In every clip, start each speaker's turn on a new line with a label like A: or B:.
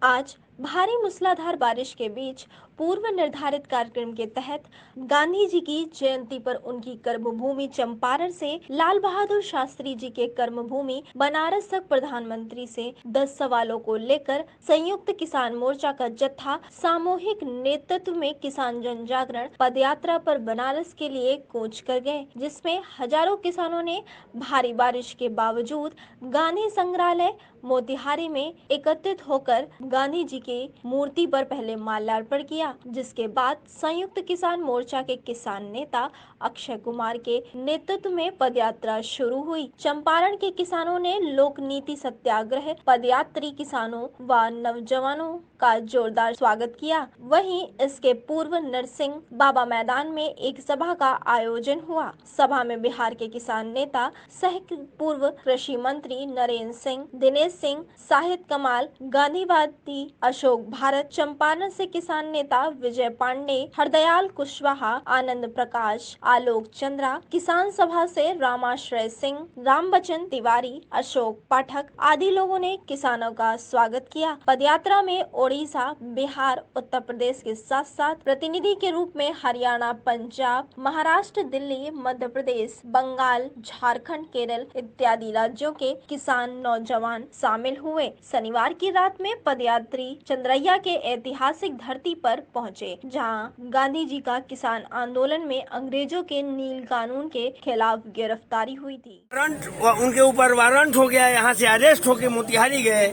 A: आज भारी मूसलाधार बारिश के बीच पूर्व निर्धारित कार्यक्रम के तहत गांधी जी की जयंती पर उनकी कर्मभूमि चंपारण से लाल बहादुर शास्त्री जी के कर्मभूमि बनारस तक प्रधानमंत्री से 10 सवालों को लेकर संयुक्त किसान मोर्चा का जत्था सामूहिक नेतृत्व में किसान जन जागरण पदयात्रा पर बनारस के लिए कूच कर गए, जिसमें हजारों किसानों ने भारी बारिश के बावजूद गांधी संग्रहालय मोतिहारी में एकत्रित होकर गांधी जी की मूर्ति पर पहले माल्यार्पण किया, जिसके बाद संयुक्त किसान मोर्चा के किसान नेता अक्षय कुमार के नेतृत्व में पदयात्रा शुरू हुई। चंपारण के किसानों ने लोक नीति सत्याग्रह पदयात्री किसानों व नौजवानों का जोरदार स्वागत किया। वहीं इसके पूर्व नरसिंह बाबा मैदान में एक सभा का आयोजन हुआ। सभा में बिहार के किसान नेता सह पूर्व कृषि मंत्री नरेंद्र सिंह, दिनेश सिंह, साहिद कमाल, गांधीवादी अशोक भारत, चंपारण से किसान नेता विजय पांडे, हरदयाल कुशवाहा, आनंद प्रकाश, आलोक चंद्रा, किसान सभा से रामाश्रय सिंह, रामबचन तिवारी, अशोक पाठक आदि लोगों ने किसानों का स्वागत किया। पदयात्रा में ओडिशा, बिहार, उत्तर प्रदेश के साथ साथ प्रतिनिधि के रूप में हरियाणा, पंजाब, महाराष्ट्र, दिल्ली, मध्य प्रदेश, बंगाल, झारखंड, केरल इत्यादि राज्यों के किसान नौजवान शामिल हुए। शनिवार की रात में पदयात्री चंद्रैया के ऐतिहासिक धरती पर पहुंचे, जहां गांधी जी का किसान आंदोलन में अंग्रेजों के नील कानून के खिलाफ गिरफ्तारी हुई थी।
B: उनके ऊपर वारंट हो गया, यहाँ से अरेस्ट होके मोतिहारी गए।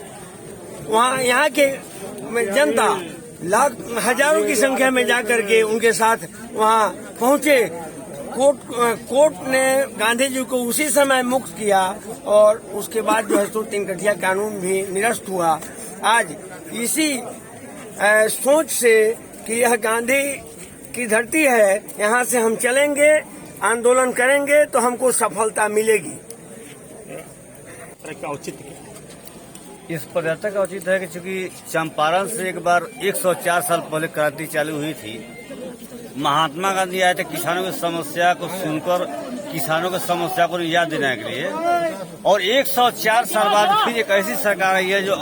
B: वहाँ यहाँ के जनता हजारों की संख्या में जाकर के उनके साथ वहाँ पहुँचे। कोर्ट ने गांधी जी को उसी समय मुक्त किया और उसके बाद जो है सो 3 कठिया कानून भी निरस्त हुआ। आज इसी सोच से कि यह गांधी की धरती है, यहाँ से हम चलेंगे, आंदोलन करेंगे तो हमको सफलता मिलेगी।
C: इस पदयात्रा का औचित्य है कि चूंकि चंपारण से एक बार 104 साल पहले क्रांति चालू हुई थी। महात्मा गांधी आए थे किसानों की समस्या को सुनकर, किसानों की समस्या को निजात देने के लिए, और 104 साल बाद फिर एक ऐसी सरकार आई है जो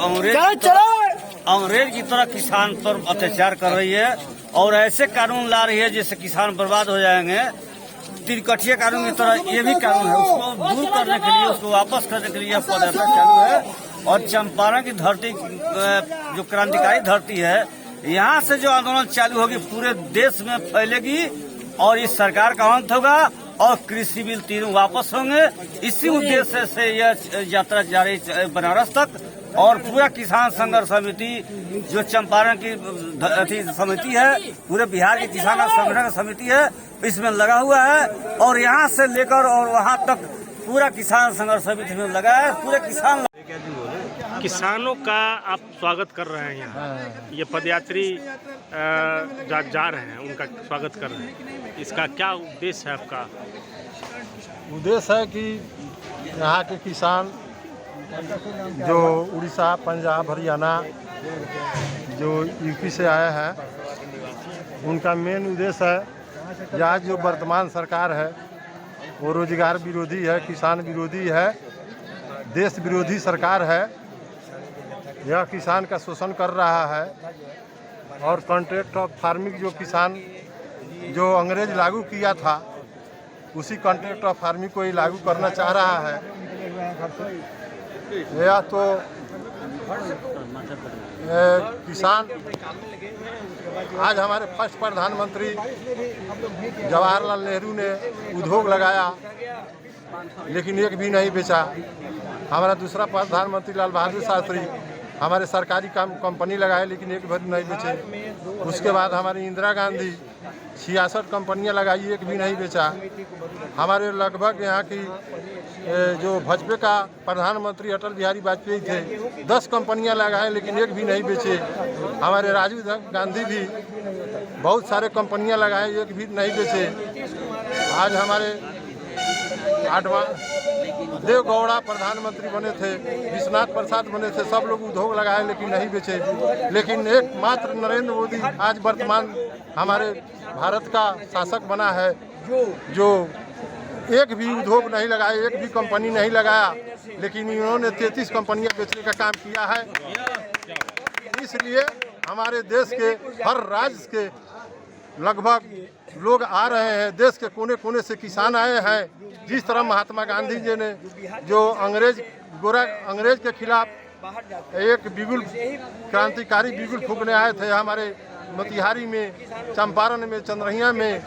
C: अंग्रेज की तरह किसान पर अत्याचार कर रही है और ऐसे कानून ला रही है जिससे किसान बर्बाद हो जाएंगे। 3 कठिया कानून की तरह ये भी कानून है, उसको दूर करने के लिए, उसको वापस करने के लिए यह पदयात्रा चालू है। और चंपारण की धरती जो क्रांतिकारी धरती है, यहाँ से जो आंदोलन चालू होगी पूरे देश में फैलेगी और इस सरकार का अंत होगा और कृषि बिल 3 वापस होंगे। इसी उद्देश्य से यह यात्रा जारी बनारस तक। और पूरा किसान संघर्ष समिति जो चंपारण की समिति है, पूरे बिहार की किसान संगठन समिति है, इसमें लगा हुआ है। और यहाँ से लेकर और वहाँ तक पूरा किसान संघर्ष समिति में लगा है। पूरे
D: किसानों का आप स्वागत कर रहे हैं यहाँ, ये पदयात्री जा रहे हैं, उनका स्वागत कर रहे हैं। इसका क्या उद्देश्य है आपका?
E: उद्देश्य है कि यहाँ के किसान जो उड़ीसा, पंजाब, हरियाणा, जो यूपी से आए हैं, उनका मेन उद्देश्य है कि आज जो वर्तमान सरकार है वो रोजगार विरोधी है, किसान विरोधी है, देश विरोधी सरकार है। यह किसान का शोषण कर रहा है और कॉन्ट्रैक्ट ऑफ फार्मिंग जो किसान जो अंग्रेज लागू किया था, उसी कॉन्ट्रैक्ट ऑफ फार्मिंग को ही लागू करना चाह रहा है। यह तो किसान आज हमारे फर्स्ट प्रधानमंत्री जवाहरलाल नेहरू ने उद्योग लगाया लेकिन एक भी नहीं बेचा। हमारा दूसरा प्रधानमंत्री लाल बहादुर शास्त्री हमारे सरकारी कंपनी लगाए लेकिन एक भी नहीं बेचे। उसके बाद हमारी इंदिरा गांधी 66 कंपनियां लगाई, एक भी नहीं बेचा। हमारे लगभग यहाँ की जो भाजपा का प्रधानमंत्री अटल बिहारी वाजपेयी थे, 10 कंपनियां लगाए लेकिन एक भी नहीं बेचे। हमारे राजीव गांधी भी बहुत सारे कंपनियां लगाए, एक भी नहीं बेचे। आज हमारे देवगौड़ा प्रधानमंत्री बने थे, विश्वनाथ प्रसाद बने थे, सब लोग उद्योग लगाए लेकिन नहीं बेचे। लेकिन एकमात्र नरेंद्र मोदी आज वर्तमान हमारे भारत का शासक बना है, जो एक भी उद्योग नहीं लगाया, एक भी कंपनी नहीं लगाया, लेकिन इन्होंने 33 कंपनियां बेचने का काम किया है। इसलिए हमारे देश के हर राज्य के लगभग लोग आ रहे हैं, देश के कोने कोने से किसान आए हैं। जिस तरह महात्मा गांधी जी ने जो अंग्रेज के खिलाफ एक बिगुल क्रांतिकारी बिगुल फूंकने आए थे हमारे मोतिहारी में, चंपारण में, चंद्रहिया में,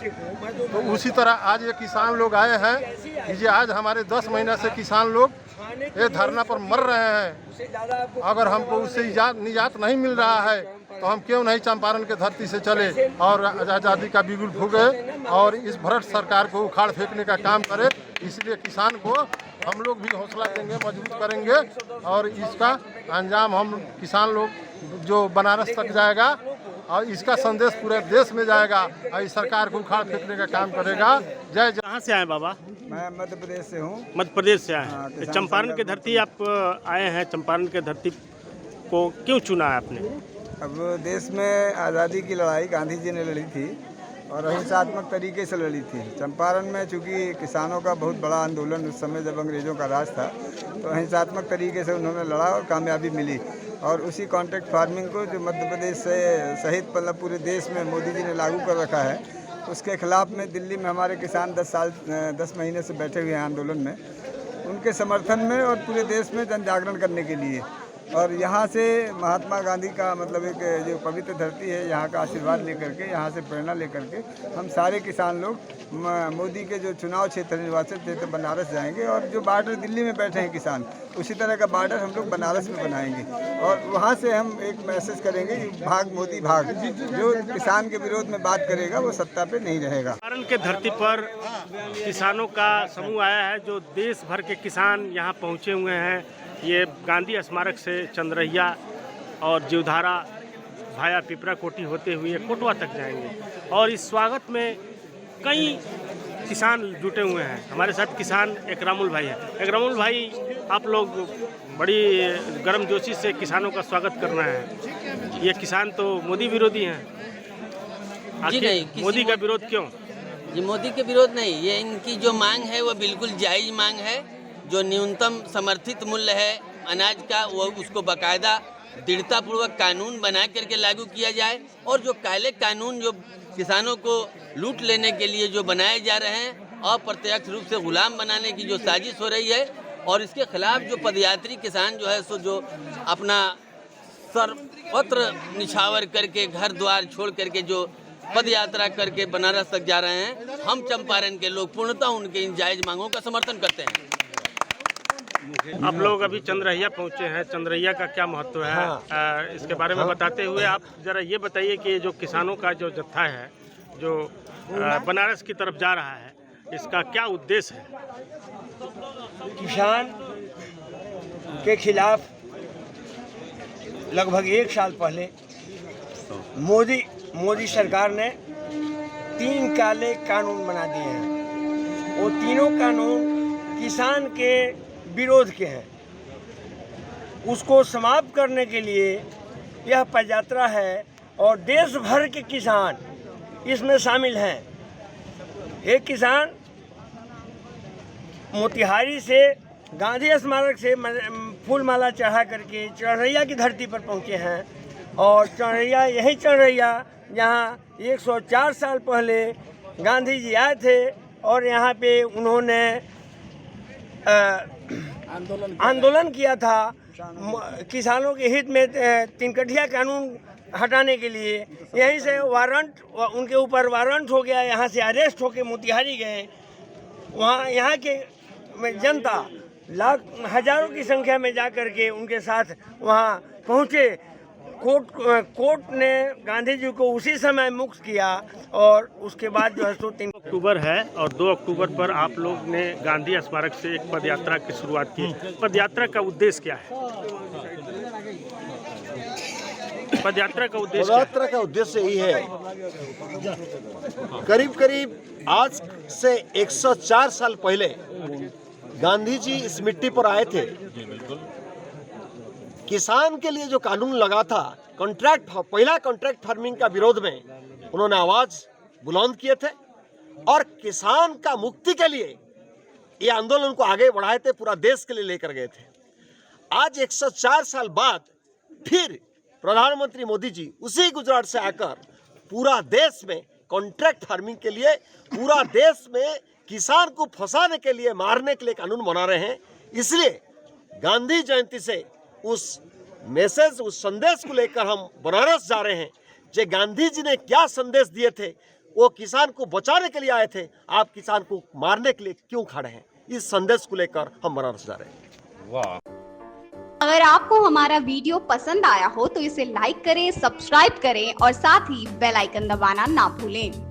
E: तो उसी तरह आज ये किसान लोग आए हैं। ये आज हमारे 10 महीना से किसान लोग ये धरना पर मर रहे हैं। अगर हमको उससे निजात नहीं मिल रहा है तो हम क्यों नहीं चंपारण के धरती से चले और आज़ादी का बिगुल फूके और इस भ्रष्ट सरकार को उखाड़ फेंकने का काम करे। इसलिए किसान को हम लोग भी हौसला देंगे, मजबूत करेंगे और इसका अंजाम हम किसान लोग जो बनारस तक जाएगा और इसका संदेश पूरे देश में जाएगा और इस सरकार को उखाड़ फेंकने का काम करेगा। जय जय।
D: कहाँ से आए बाबा?
F: मैं मध्य प्रदेश से हूँ।
D: मध्य प्रदेश से आए
F: हाँ,
D: हैं। चंपारण की धरती आप आए हैं, चंपारण की धरती को क्यों चुना है आपने?
F: अब देश में आज़ादी की लड़ाई गांधी जी ने लड़ी थी और अहिंसात्मक तरीके से लड़ी थी। चंपारण में चूँकि किसानों का बहुत बड़ा आंदोलन उस समय जब अंग्रेज़ों का राज था, तो अहिंसात्मक तरीके से उन्होंने लड़ा और कामयाबी मिली। और उसी कॉन्ट्रैक्ट फार्मिंग को जो मध्य प्रदेश से सहित मतलब पूरे देश में मोदी जी ने लागू कर रखा है, उसके खिलाफ में दिल्ली में हमारे किसान 10 महीने से बैठे हुए हैं आंदोलन में, उनके समर्थन में और पूरे देश में जन जागरण करने के लिए। और यहाँ से महात्मा गांधी का मतलब एक जो पवित्र धरती है, यहाँ का आशीर्वाद लेकर के, यहाँ से प्रेरणा लेकर के हम सारे किसान लोग मोदी के जो चुनाव क्षेत्र निर्वाचन क्षेत्र बनारस जाएंगे और जो बॉर्डर दिल्ली में बैठे हैं किसान, उसी तरह का बॉर्डर हम लोग बनारस में बनाएंगे और वहाँ से हम एक मैसेज करेंगे कि भाग मोदी भाग। जो किसान के विरोध में बात करेगा वो सत्ता पे नहीं रहेगा।
D: चंपारण के धरती पर किसानों का समूह आया है, जो देश भर के किसान यहाँ पहुँचे हुए हैं। ये गांधी स्मारक से चंद्रहिया और जीवधारा भाया पिपरा कोठी होते हुए कोटवा तक जाएंगे और इस स्वागत में कई किसान जुटे हुए हैं। हमारे साथ किसान एकरामुल भाई है। एकरामुल भाई, आप लोग बड़ी गर्मजोशी से किसानों का स्वागत कर रहे हैं। ये किसान तो मोदी विरोधी हैं।
G: जी नहीं,
D: मोदी का विरोध क्यों?
G: ये मोदी के विरोध नहीं, ये इनकी जो मांग है वो बिल्कुल जायज़ मांग है। जो न्यूनतम समर्थित मूल्य है अनाज का, वो उसको बाकायदा दृढ़तापूर्वक कानून बना करके लागू किया जाए और जो काले कानून जो किसानों को लूट लेने के लिए जो बनाए जा रहे हैं, अप्रत्यक्ष रूप से गुलाम बनाने की जो साजिश हो रही है, और इसके खिलाफ जो पदयात्री किसान जो है सो जो अपना सर्वत्र निछावर करके घर द्वार छोड़ करके जो पद यात्रा करके बनारस तक जा रहे हैं, हम चंपारण के लोग पूर्णतः उनके इन जायज़ मांगों का समर्थन करते हैं।
D: आप लोग अभी चंद्रहिया पहुंचे हैं, चंद्रहिया का क्या महत्व है? हाँ। इसके बारे में बताते हुए आप जरा ये बताइए कि जो किसानों का जो जत्था है जो बनारस की तरफ जा रहा है, इसका क्या उद्देश्य है?
B: किसान के खिलाफ लगभग 1 साल पहले मोदी सरकार ने 3 काले कानून बना दिए हैं। वो तीनों कानून किसान के विरोध के हैं। उसको समाप्त करने के लिए यह पदयात्रा है और देश भर के किसान इसमें शामिल हैं। एक किसान मोतिहारी से गांधी स्मारक से फूल माला चढ़ा करके चंद्रहिया की धरती पर पहुंचे हैं और चंद्रहिया यही चंद्रहिया जहाँ 104 साल पहले गांधी जी आए थे और यहाँ पे उन्होंने आंदोलन किया था किसानों के हित में 3 कठिया कानून हटाने के लिए। यहीं से वारंट उनके ऊपर वारंट हो गया, यहाँ से अरेस्ट होके मोतिहारी गए। वहाँ यहाँ के जनता हजारों की संख्या में जा कर के उनके साथ वहाँ पहुँचे। कोर्ट ने गांधी जी को उसी समय मुक्त किया और उसके बाद जो है 3
D: अक्टूबर है और 2 अक्टूबर पर आप लोग ने गांधी स्मारक से एक पदयात्रा की शुरुआत की। पदयात्रा का उद्देश्य क्या है? पदयात्रा का उद्देश्य
H: यही है, करीब आज से 104 साल पहले गांधी जी इस मिट्टी पर आए थे। किसान के लिए जो कानून लगा था, पहला कॉन्ट्रैक्ट फार्मिंग का विरोध में उन्होंने आवाज बुलंद किए थे और किसान का मुक्ति के लिए ये आंदोलन को आगे बढ़ाए थे, पूरा देश के लिए लेकर गए थे। आज 104 साल बाद फिर प्रधानमंत्री मोदी जी उसी गुजरात से आकर पूरा देश में कॉन्ट्रैक्ट फार्मिंग के लिए, पूरा देश में किसान को फंसाने के लिए, मारने के लिए कानून बना रहे हैं। इसलिए गांधी जयंती से उस मैसेज, उस संदेश को लेकर हम बनारस जा रहे हैं। जो गांधी जी ने क्या संदेश दिए थे, वो किसान को बचाने के लिए आए थे, आप किसान को मारने के लिए क्यों खड़े हैं? इस संदेश को लेकर हम बनारस जा रहे हैं।
C: वाह।
I: अगर आपको हमारा वीडियो पसंद आया हो तो इसे लाइक करें, सब्सक्राइब करें और साथ ही बेल आइकन दबाना ना भूलें।